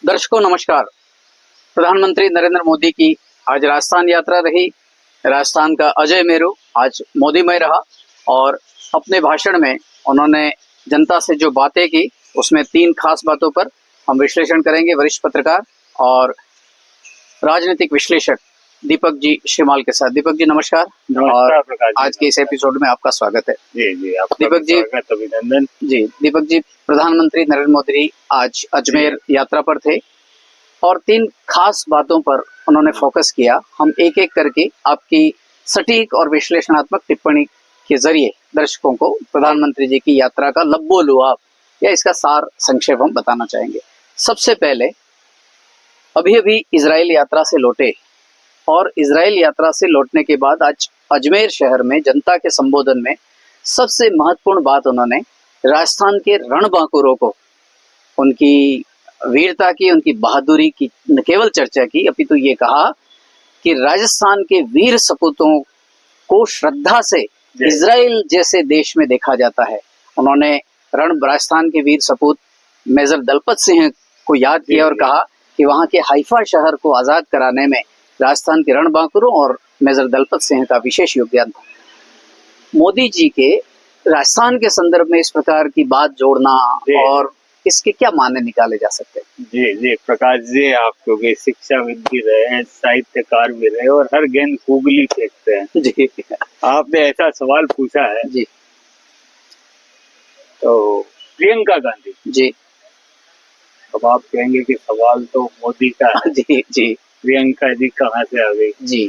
दर्शकों नमस्कार। प्रधानमंत्री नरेंद्र मोदी की आज राजस्थान यात्रा रही। राजस्थान का अजय मेरू आज मोदीमय रहा और अपने भाषण में उन्होंने जनता से जो बातें की उसमें 3 खास बातों पर हम विश्लेषण करेंगे। वरिष्ठ पत्रकार और राजनीतिक विश्लेषक दीपक जी श्रीमाल के साथ। दीपक जी नमस्कार। नमस्कार प्रकाश जी, आज के इस एपिसोड में आपका स्वागत है। जी जी आपका दीपक जी स्वागत, अभिनंदन। जी दीपक जी, प्रधानमंत्री नरेंद्र मोदी आज अजमेर यात्रा पर थे और 3 खास बातों पर उन्होंने फोकस किया। हम एक एक करके आपकी सटीक और विश्लेषणात्मक टिप्पणी के जरिए दर्शकों को प्रधानमंत्री जी की यात्रा का लब्बो लुआब या इसका सार संक्षेप हम बताना चाहेंगे। सबसे पहले अभी अभी इजराइल यात्रा से लौटे और इजराइल यात्रा से लौटने के बाद आज अजमेर शहर में जनता के संबोधन में सबसे महत्वपूर्ण बात उन्होंने राजस्थान के रणबांकुरों को, उनकी वीरता की, उनकी बहादुरी की न केवल चर्चा की, अपितु ये कहा कि राजस्थान के वीर सपूतों को श्रद्धा से इजराइल जैसे देश में देखा जाता है। उन्होंने राजस्थान के वीर सपूत मेजर दलपत सिंह को याद किया और कहा कि वहां के हाइफा शहर को आजाद कराने में राजस्थान के रणबांकुरों और मेजर दलपत सिंह का विशेष योगदान था। मोदी जी के राजस्थान के संदर्भ में इस प्रकार की बात जोड़ना और इसके क्या माने निकाले जा सकते हैं? जी जी प्रकाश जी, आप क्योंकि शिक्षाविद भी रहे, साहित्यकार भी रहे और हर गेंद गूगली फेंकते हैं जी। आपने ऐसा सवाल पूछा है जी। तो प्रियंका गांधी जी। अब आप कहेंगे कि सवाल तो मोदी का है। जी जी। प्रियंका जी कहाँ से आ गई? जी।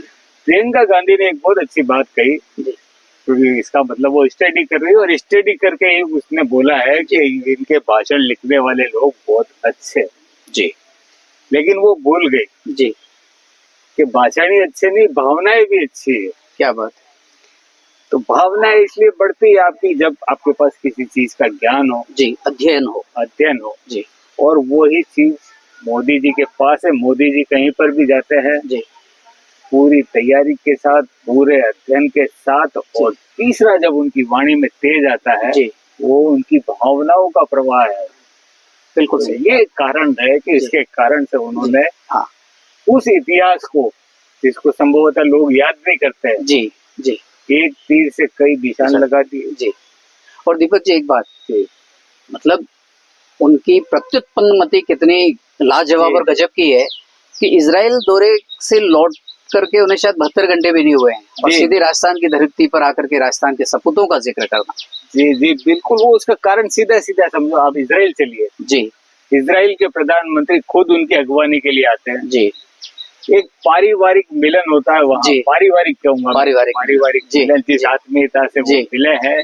प्रियंका गांधी ने एक बहुत अच्छी बात कही, क्योंकि इसका मतलब वो स्टडी कर रही है और स्टडी करके ही उसने बोला है कि इनके भाषण लिखने वाले लोग बहुत अच्छे जी, लेकिन वो भूल गई जी कि भाषण ही अच्छे नहीं, भावनाएं भी अच्छी है। क्या बात है। तो भावनाएं इसलिए बढ़ती है आपकी जब आपके पास किसी चीज का ज्ञान हो, जी, अध्ययन हो जी। और वही चीज मोदी जी के पास है। मोदी जी कहीं पर भी जाते हैं जी, पूरी तैयारी के साथ, पूरे अध्ययन के साथ। और तीसरा जब उनकी वाणी में तेज आता है जी, वो उनकी भावनाओं का प्रवाह है। बिल्कुल तो ये कारण है कि इसके कारण से उन्होंने उस इतिहास को, जिसको संभवतः लोग याद नहीं करते हैं, जी जी, एक तीर से कई निशान लगा दिए। जी। और दीपक जी एक बात, मतलब उनकी प्रत्युत्पन्न मति कितनी लाजवाब और गजब की है कि इजराइल दौरे से लौट करके उन्हें शायद 72 घंटे भी नहीं हुए हैं और सीधे राजस्थान की धरती पर आकर के राजस्थान के सपूतों का जिक्र करना। जी जी बिल्कुल, वो उसका कारण सीधा सीधा समझो। आप इजराइल चलिए जी, इजराइल के प्रधानमंत्री खुद उनकी अगवानी के लिए आते हैं जी। एक पारिवारिक मिलन होता है वहाँ, पारिवारिक कहूँगा, पारिवारिक मिलन, जिस आत्मीयता से वो मिले हैं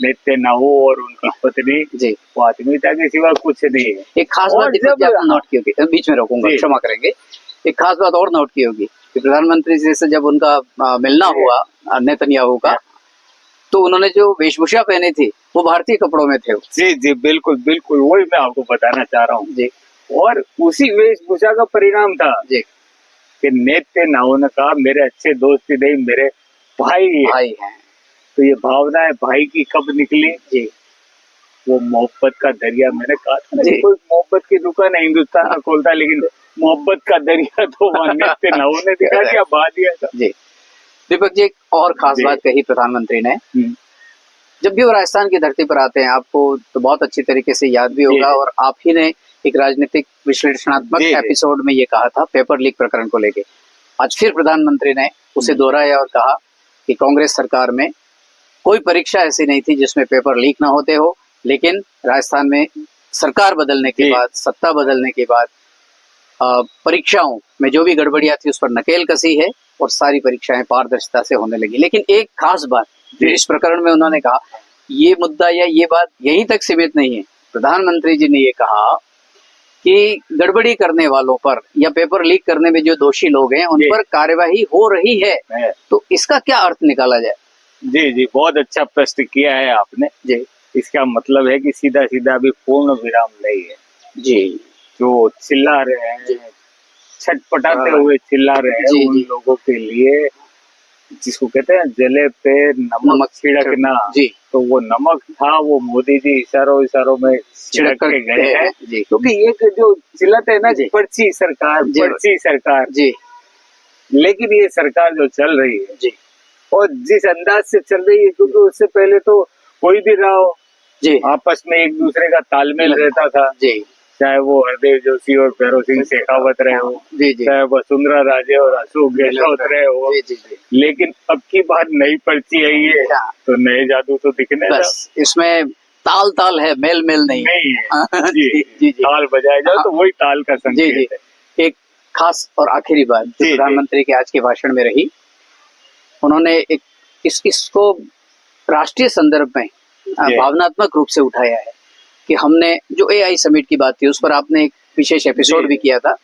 नेतन्याहू और उनकी पत्नी, वो आत्मीयता के सिवा कुछ नहीं है। एक खास बात आपने नोट की होगी, बीच में रोकूंगा, क्षमा करेंगे, एक खास बात और नोट की होगी कि प्रधानमंत्री जी से जब उनका मिलना हुआ नेतन्याहू का, तो उन्होंने जो वेशभूषा पहनी थी वो भारतीय कपड़ों में थे। जी जी बिल्कुल बिल्कुल, वही मैं आपको बताना चाह रहा हूँ जी। और उसी वेशभूषा का परिणाम था जी कि नेतन्याहू ने कहा मेरे अच्छे दोस्त ही नहीं, मेरे भाई हैं। तो ये भावना है भाई की कब निकली जी? वो मोहब्बत का दरिया, मैंने कहा था कोई मोहब्बत की दुकान है हिंदुस्तान में खोलता, लेकिन मोहब्बत का दरिया तो नेतन्याहू ने दिखा दिया, बहा दिया था जी। दीपक जी एक और खास बात कही प्रधानमंत्री ने, जब भी वो राजस्थान की धरती पर आते हैं, आपको तो बहुत अच्छी तरीके से याद भी होगा और आप ही ने एक राजनीतिक विश्लेषणात्मक एपिसोड में ये कहा था पेपर लीक प्रकरण को लेके। आज फिर प्रधानमंत्री ने उसे दोहराया और कहा कि कांग्रेस सरकार में कोई परीक्षा ऐसी नहीं थी जिसमें पेपर लीक ना होते हो, लेकिन राजस्थान में सरकार बदलने के बाद, सत्ता बदलने के बाद परीक्षाओं में जो भी गड़बड़ियां थी उस पर नकेल कसी है और सारी परीक्षाएं पारदर्शिता से होने लगी। लेकिन एक खास बात इस प्रकरण में उन्होंने कहा, ये मुद्दा या ये बात यहीं तक सीमित नहीं है। प्रधानमंत्री जी ने ये कहा कि गड़बड़ी करने वालों पर या पेपर लीक करने में जो दोषी लोग हैं उन पर कार्यवाही हो रही है। तो इसका क्या अर्थ निकाला जाए? जी जी बहुत अच्छा प्रश्न किया है आपने जी। इसका मतलब है कि सीधा सीधा अभी पूर्ण विराम नहीं है जी। जो चिल्ला रहे हैं, छटपटाते हुए चिल्ला रहे हैं, उन लोगों के लिए जिसको कहते हैं जले पे नमक छिड़कना जी, तो वो नमक था, वो मोदी जी इशारों इशारों में छिड़क के गए हैं। क्योंकि एक जो चिल्लत है ना, पर्ची सरकार, पर्ची सरकार जी, लेकिन ये सरकार जो चल रही है जी, और जिस अंदाज से चल रही है, क्योंकि उससे पहले तो कोई भी रहा हो जी, आपस में एक दूसरे का तालमेल रहता था जी, चाहे वो हरदेव जोशी और भैरव सिंह शेखावत रहे हो, चाहे वसुंधरा राजे और अशोक गहलोत रहे हो, लेकिन अब की बार नई पर्ची आई है तो नए जादू तो दिखने बस इसमें ताल ताल है, मेल मेल नहीं है। जी, ताल बजाया जाए तो वही ताल का संकेत है। एक खास और आखिरी बात जो प्रधानमंत्री के आज के भाषण में रही, उन्होंने एक इसको राष्ट्रीय संदर्भ में भावनात्मक रूप से उठाया है कि हमने जो AI समिट की बात थी उस पर आपने एक विशेष एपिसोड भी किया था।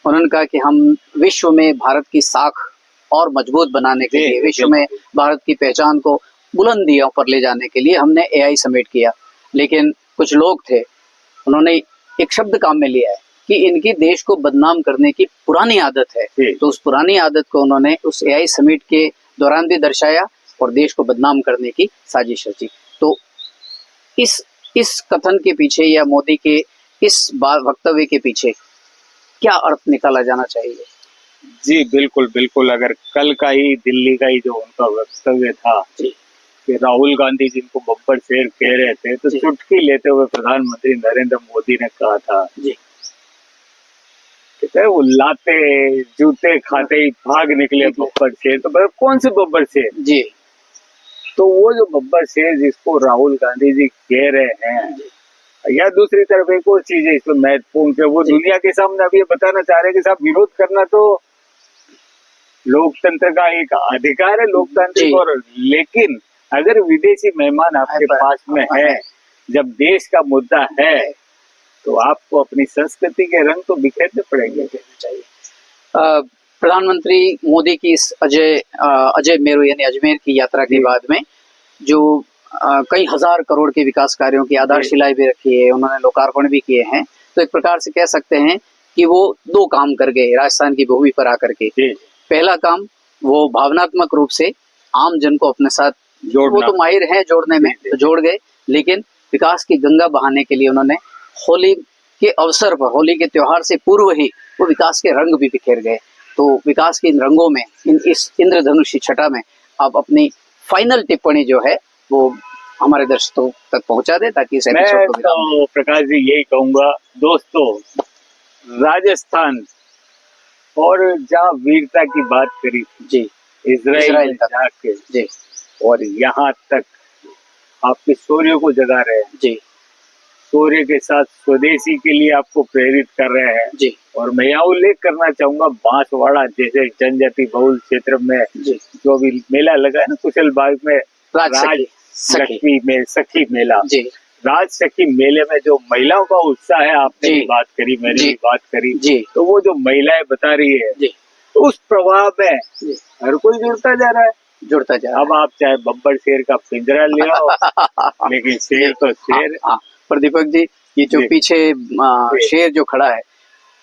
उन्होंने कहा कि हम विश्व में भारत की साख और मजबूत बनाने के लिए, विश्व में भारत की पहचान को बुलंदियों पर ले जाने के लिए हमने AI समिट किया। लेकिन कुछ लोग थे, उन्होंने एक शब्द काम में लिया है कि इनकी देश को बदनाम करने की पुरानी आदत है, तो उस पुरानी आदत को उन्होंने उस AI समिट के दौरान भी दर्शाया और देश को बदनाम करने की साजिश रची। तो इस कथन के पीछे या मोदी के इस वक्तव्य के पीछे क्या अर्थ निकाला जाना चाहिए? जी बिल्कुल बिल्कुल, अगर कल का ही दिल्ली का ही जो उनका वक्तव्य था कि राहुल गांधी जिनको बब्बर शेर कह रहे थे, तो चुटकी लेते हुए प्रधानमंत्री नरेंद्र मोदी ने कहा था कहते वो लाते जूते खाते ही भाग निकले बब्बर शेर। तो कौन से बब्बर शेर? जी, तो वो जो बब्बर शेर जिसको राहुल गांधी जी कह रहे हैं, या दूसरी तरफ एक और चीज है इसमें महत्वपूर्ण के वो दुनिया के सामने अभी बताना चाह रहे हैं कि साहब विरोध करना तो लोकतंत्र का एक अधिकार है, लोकतांत्रिक, और लेकिन अगर विदेशी मेहमान आपके पास में है, जब देश का मुद्दा है तो आपको अपनी संस्कृति के रंग तो बिखेरने पड़ेंगे। चाहिए प्रधानमंत्री मोदी की इस अजय मेरू यानी अजमेर की यात्रा के बाद में जो कई हजार करोड़ के विकास कार्यों की आधारशिलाएं भी रखी है, उन्होंने लोकार्पण भी किए हैं, तो एक प्रकार से कह सकते हैं कि वो दो काम कर गए राजस्थान की भूमि पर आकर के। पहला काम वो भावनात्मक रूप से आम जन को अपने साथ वो तो माहिर है जोड़ने में, तो जोड़ गए, लेकिन विकास की गंगा बहाने के लिए उन्होंने होली के अवसर पर, होली के त्योहार से पूर्व ही वो विकास के रंग भी बिखेर गए। तो विकास के इन रंगों में, इस इंद्रधनुष की छटा में आप अपनी फाइनल टिप्पणी जो है वो हमारे दर्शकों तक पहुंचा दे, ताकि इस एपिसोड को तो प्रकाश जी यही कहूंगा दोस्तों, राजस्थान और जहाँ वीरता की बात करी जी, इजराइल जाके जी, और यहाँ तक आपके शौर्य को जगा रहे हैं जी, शौर्य के साथ स्वदेशी के लिए आपको प्रेरित कर रहे हैं जी। और मैं यहाँ उल्लेख करना चाहूंगा बांसवाड़ा जैसे जनजाति बहुल क्षेत्र में जो भी मेला लगा है ना कुशल बाग में, राज सखी में सखी मेला जी, राज सखी मेले में जो महिलाओं का उत्साह है, आपने भी बात करी, मैंने भी बात करी जी, तो वो जो महिलाएं बता रही है जी, उस प्रभाव में हर कोई जुड़ता जा रहा है, जुड़ता जा रहा है। अब आप चाहे बब्बर शेर का पिंजरा ले आओ लेकिन शेर तो शेर। पर दीपक जी, ये जो पीछे शेर जो खड़ा है,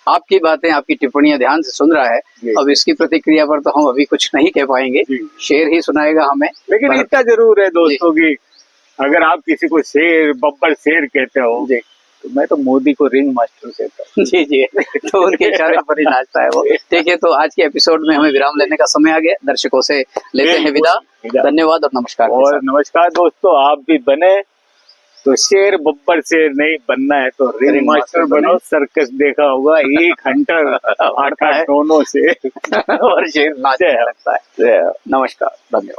आपकी बातें, आपकी टिप्पणियां ध्यान से सुन रहा है, अब इसकी प्रतिक्रिया पर तो हम अभी कुछ नहीं कह पाएंगे, शेर ही सुनाएगा हमें। लेकिन इतना जरूर है दोस्तों की अगर आप किसी को शेर बब्बर शेर कहते हो जी, तो मैं तो मोदी को रिंग मास्टर कहता हूँ जी जी, तो उनके इशारे पर ही नाचता है वो। ठीक है, तो आज के एपिसोड में हमें विराम लेने का समय आ गया, दर्शकों से लेते हैं विदा। धन्यवाद और नमस्कार। और नमस्कार दोस्तों, आप भी बने तो शेर बब्बर शेर नहीं बनना है तो रिंग मास्टर बनो। सर्कस देखा होगा, एक हंटर आता है दोनों से और शेर नाचने लगता है। नमस्कार, धन्यवाद।